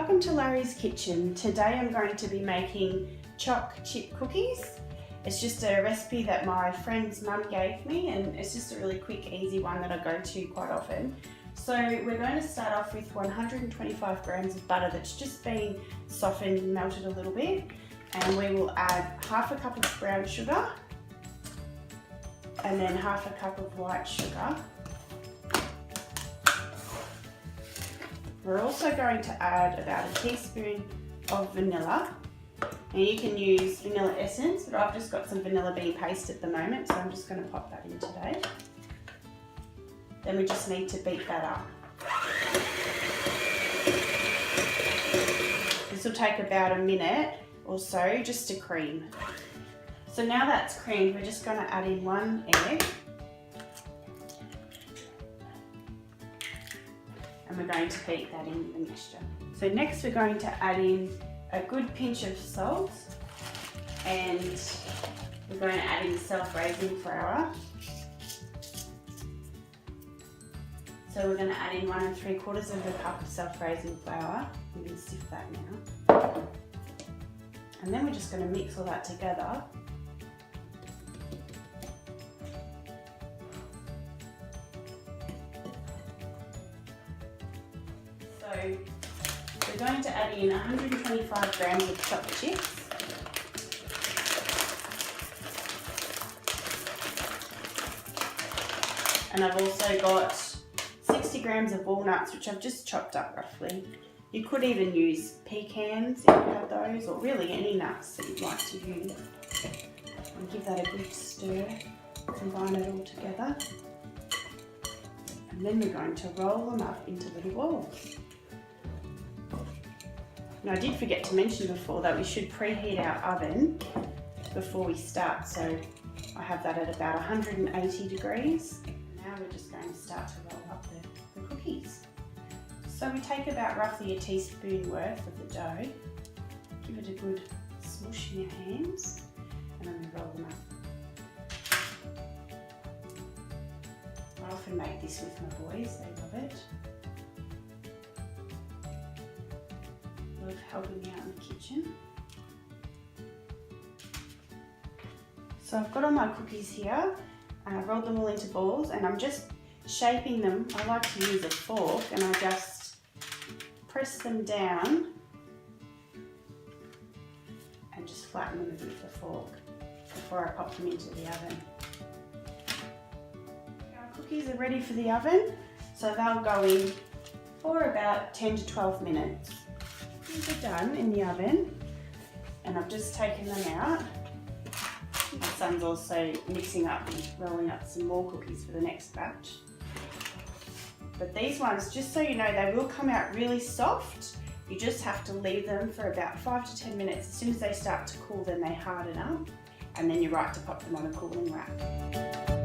Welcome to Larry's Kitchen. Today I'm going to be making choc chip cookies. It's just a recipe that my friend's mum gave me, and it's just a really quick, easy one that I go to quite often. So we're going to start off with 125 grams of butter that's just been softened and melted a little bit, and we will add half a cup of brown sugar and then half a cup of white sugar. We're also going to add about a teaspoon of vanilla, and you can use vanilla essence, but I've just got some vanilla bean paste at the moment, so I'm just going to pop that in today. Then we just need to beat that up. This will take about a minute or so just to cream. So now that's creamed, we're just going to add in 1 egg. And we're going to beat that in the mixture. So next we're going to add in a good pinch of salt, and we're going to add in self-raising flour. So we're going to add in 1 3/4 of a cup of self-raising flour. I'm going to sift that now. And then we're just going to mix all that together. So we're going to add in 125 grams of chopped chips. And I've also got 60 grams of walnuts, which I've just chopped up roughly. You could even use pecans if you have those, or really any nuts that you'd like to use. And give that a good stir, combine it all together. And then we're going to roll them up into little balls. Now, I did forget to mention before that we should preheat our oven before we start, so I have that at about 180 degrees. Now we're just going to start to roll up the cookies. So we take about roughly a teaspoon worth of the dough, give it a good smoosh in your hands, and then we roll them up. I often make this with my boys, they love it. Love helping me out in the kitchen. So I've got all my cookies here, and I've rolled them all into balls, and I'm just shaping them. I like to use a fork, and I just press them down and just flatten them with the fork before I pop them into the oven. Our cookies are ready for the oven, so they'll go in for about 10 to 12 minutes. These are done in the oven, and I've just taken them out. My son's also mixing up and rolling up some more cookies for the next batch. But these ones, just so you know, they will come out really soft. You just have to leave them for about 5 to 10 minutes. As soon as they start to cool, then they harden up, and then you're right to pop them on a cooling rack.